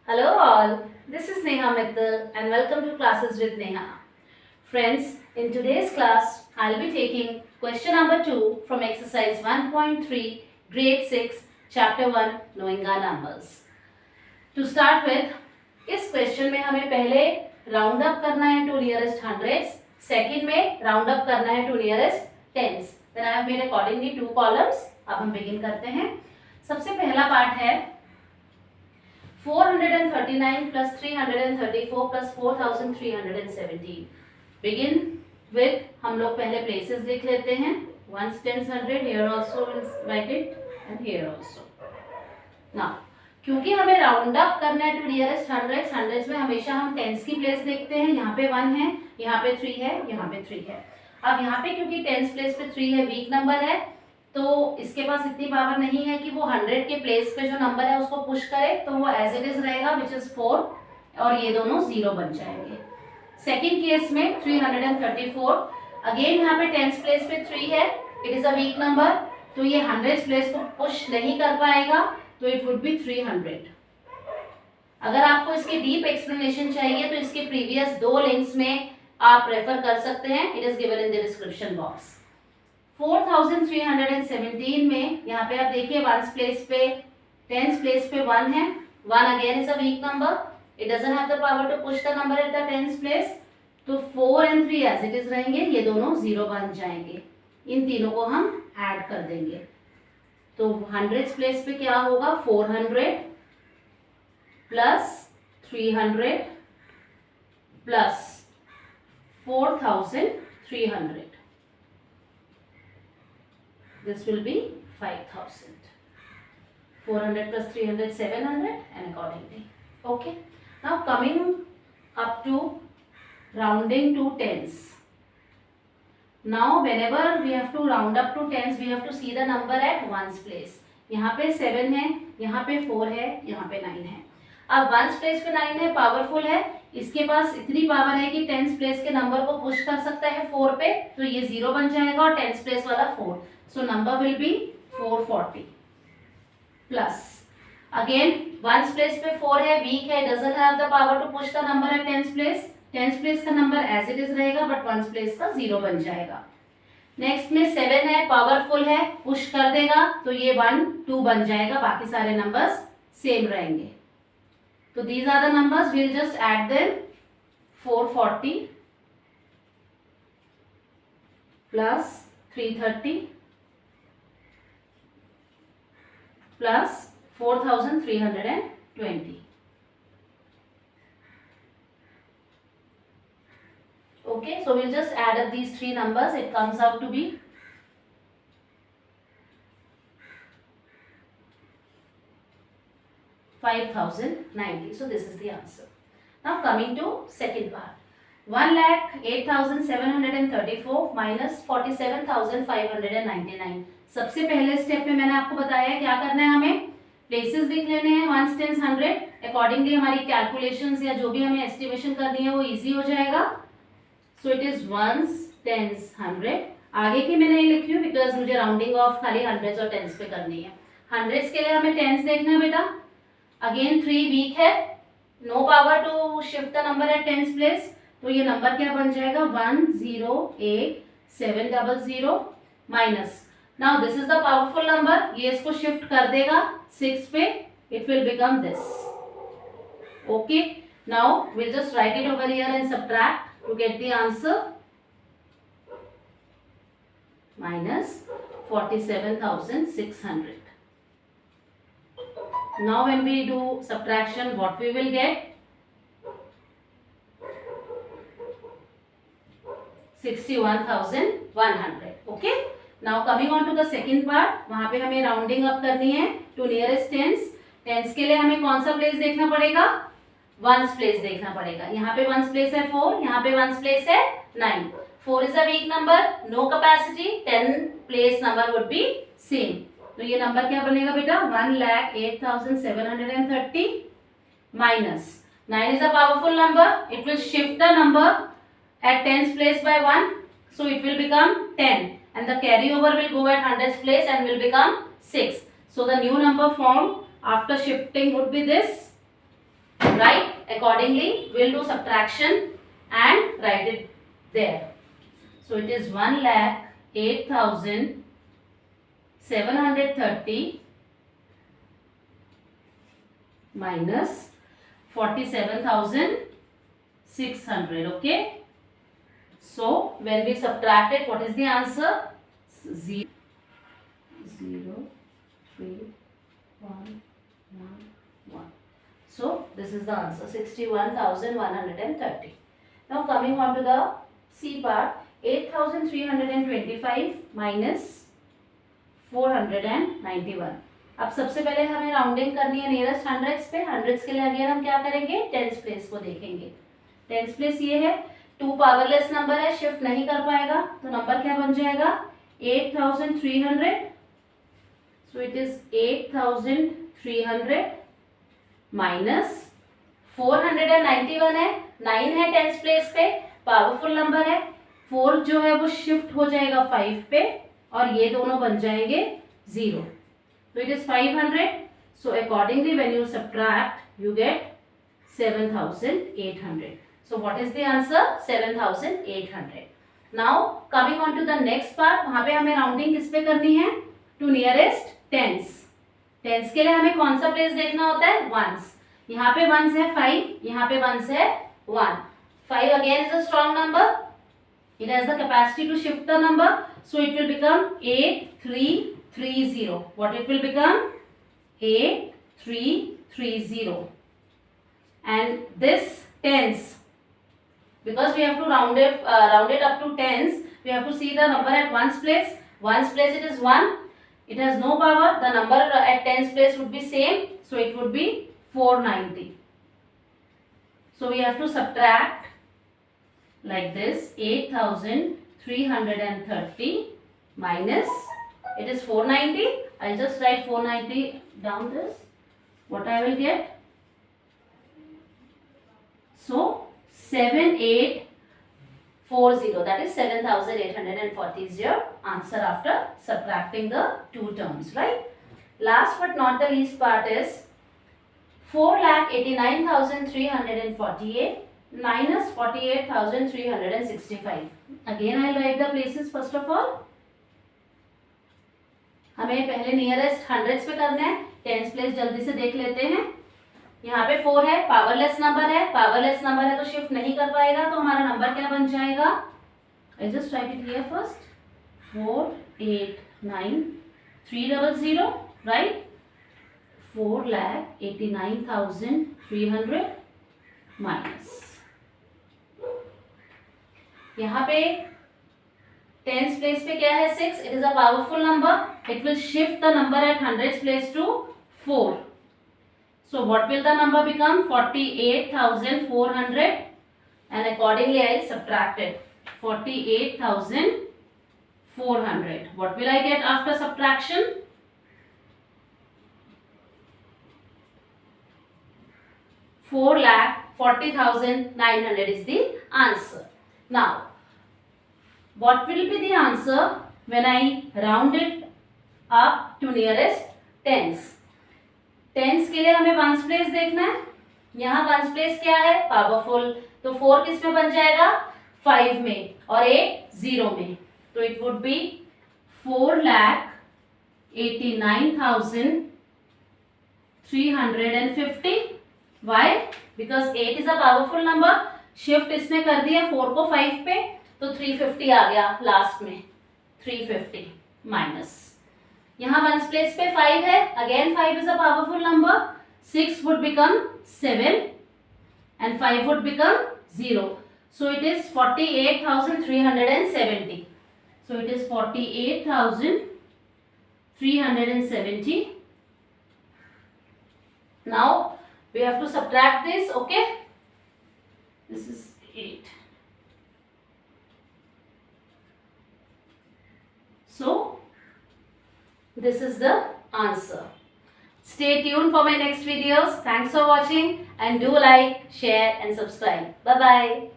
Hello all, this is Neha Mittal and welcome to Classes with Neha. Friends, in today's class, I'll be taking question number 2 from exercise 1.3, grade 6, chapter 1, knowing our numbers. To start with, इस question में हमें पहले round up करना है to nearest hundreds, second में round up करना है to nearest tens. Then I have made accordingly two columns. अब हम बिगिन करते हैं. सबसे पहला पार्ट है 439 plus 334 plus 4317. बिगिन विथ हम लोग पहले प्लेसेस लिख लेते हैं. Ones tens 100, here also will write it and here also. Now क्योंकि हमें राउंड अप करना है टू नियरेस्ट हंड्रेड्स, हंड्रेड्स में हमेशा हम टेंस की प्लेस देखते हैं. यहाँ पे 1 है, यहाँ पे 3 है, यहाँ पे 3 है. अब यहाँ पे क्योंकि टेंस प्लेस पे 3 है, वीक नंबर है, तो इसके पास इतनी पावर नहीं है कि वो 100 के प्लेस पे जो नंबर है उसको पुश करे. तो वो एज इट इज रहेगा विच इज 4 और ये दोनों 0 बन जाएंगे. सेकेंड केस में 334, अगेन यहाँ पे टेंस प्लेस पे 3 है, it is a weak number, तो ये 100 प्लेस को पुश नहीं कर पाएगा, तो इट वुड बी 300. अगर आपको इसकी डीप एक्सप्लेनेशन चाहिए तो इसके प्रीवियस 2 लिंक्स में आप रेफर कर सकते हैं. It is given in the description box. 4317 में यहाँ पे आप देखिए वंस प्लेस पे, टेंस प्लेस पे 1 है. 1 again is a weak number, it doesn't have the power to push the number at the tens place. तो 4 एंड 3 एज इट इज रहेंगे, ये दोनों 0 बन जाएंगे. इन तीनों को हम ऐड कर देंगे. तो 100 प्लेस पे क्या होगा, 400 plus 300 plus 4300. This will be 5000. 400 plus 300, 700 and accordingly. Okay. Now coming up to rounding to tens. Now whenever we have to round up to tens, we have to see the number at ones place. यहाँ पे 7 है, यहाँ पे 4 है, यहाँ पे 9 है. अब वंस प्लेस पे 9 है, पावरफुल है, इसके पास इतनी पावर है कि टेंस प्लेस के नंबर को पुश कर सकता है 4 पे, तो ये 0 बन जाएगा और टेंस प्लेस वाला 4. So number will be 440 plus again ones place पे 4 है, weak है, doesn't have the power to push the number at tens place. tens place का number as it is रहेगा but ones place का 0 बन जाएगा. Next में 7 है, पावरफुल है, पुश कर देगा, तो ये 1 2 बन जाएगा, बाकी सारे नंबर्स सेम रहेंगे. तो these are the numbers, we'll just add them. 440 plus 330 plus 4320. Okay, so we'll just add up these 3 numbers. It comes out to be 5090. So this is the answer. Now coming to second part. 1,08,734 minus 47,599. सबसे पहले step में मैंने आपको बताया क्या करना है, हमें प्लेसेस लिख लेने हैं वंस टेंस 100. अकॉर्डिंगली हमारी कैलकुलेशंस या जो भी हमें एस्टिमेशन करनी है वो इजी हो जाएगा. So it is ones tens 100. आगे की मैं नहीं लिखी हूँ बिकॉज मुझे राउंडिंग ऑफ खाली हंड्रेड्स और टेंस पे करनी है. हंड्रेड्स के लिए हमें टेंस देखना है बेटा. अगेन 3 वीक है, no power to shift the number at tens place, तो ये नंबर क्या बन जाएगा 108700 minus. Now this is the powerful number, ये इसको शिफ्ट कर देगा 6 पे, it will become this. Okay, now will just write it over here and subtract to get the answer. Minus 47,600. Now when we do subtraction, what we will get? 61,100. Okay. Now coming on to the second part, वहाँ पे हमें rounding up करनी है to nearest tense. Tense के लिए हमें कौन सा प्लेस देखना पड़ेगा, वंस प्लेस देखना पड़ेगा. यहाँ पे वंस प्लेस है 4, यहाँ पे वंस प्लेस है 9. 4 is a weak number, no capacity, 10 place number would be same. तो ये नंबर क्या बनेगा बेटा 1,08,730 minus 9 is a powerful number, it will shift the number at tens place by 1, so it will become 10 and the carryover will go at hundreds place and will become 6. So the new number formed after shifting would be this Accordingly, we'll do subtraction and write it there. So it is 1,08,730 minus 47,600. Okay. So when we subtract it, what is the answer? 0, 0, 3, 1, 1, 1. So this is the answer, 61,130. Now coming on to the C part, 8,325 minus 491. अब सबसे पहले हमें rounding करनी है nearest hundreds पे. Hundreds के लिए again हम क्या करेंगे? टेंस प्लेस को देखेंगे. टेंस प्लेस ये है, 2 पावरलेस नंबर है, शिफ्ट नहीं कर पाएगा, तो नंबर क्या बन जाएगा? 8,300. सो इट इज 8,300 माइनस 491 है, 9 है टेंस प्लेस पे, पावरफुल नंबर है. 4 जो है वो शिफ्ट हो जाएगा 5 पे और ये दोनों बन जाएंगे 0. So it is 500. So accordingly, when you subtract, you get 7,800. So what is the answer? 7,800. Now coming on to the next part, वहाँ पे हमें राउंडिंग किस पे करनी है? To nearest tens. टेंस के लिए हमें कौन सा प्लेस देखना होता है? वंस. यहाँ पे वंस है 5, यहाँ पे वंस है 1. 5 again is a strong number. It has the capacity to shift the number. So it will become 8330. What it will become? 8330. And this tens, because we have to round it up to tens, we have to see the number at ones place. Ones place it is 1. It has no power. The number at tens place would be same. So it would be 490. So we have to subtract like this, 8,330 minus, it is 490. I'll just write 490 down this. What I will get? So 7840, that is 7,840 is your answer after subtracting the two terms, right? Last but not the least part is 4,89,348 minus 48,365. Again I will write the places first of all. हमें पहले nearest hundreds पे करना है. Tens place जल्दी से देख लेते हैं. यहाँ पे 4 है, पावरलेस नंबर है. पावरलेस नंबर है तो शिफ्ट नहीं कर पाएगा, तो हमारा नंबर क्या बन जाएगा? I just write it here first. 489,300, right? 4,89,300 minus, यहाँ पे टेंस प्लेस पे क्या है? 6. It is a powerful number. It will shift the number at hundreds place to 4. So what will the number become? 48,400, and accordingly I subtracted 48,400. What will I get after subtraction? 4,40,900 is the answer. Now what will be the answer when I round it up to nearest tens? Tens के लिए हमें ones place देखना है. यहाँ ones place क्या है? Powerful. तो 4 किस में बन जाएगा? 5 में, और 8 0 में. तो it would be 4,89,350. Why? Because 8 is a powerful number. Shift इसने कर दिया 4 को 5 पे, तो 350 आ गया लास्ट में. 350 माइनस, यहाँ वंस प्लेस पे 5 है. Again 5 is a powerful number. 6 would become 7 and 5 would become 0. So it is 48,370. So it is 48,370. Now we have to subtract this. Okay, this is 8. So this is the answer. Stay tuned for my next videos. Thanks for watching, and do like, share and subscribe. Bye bye.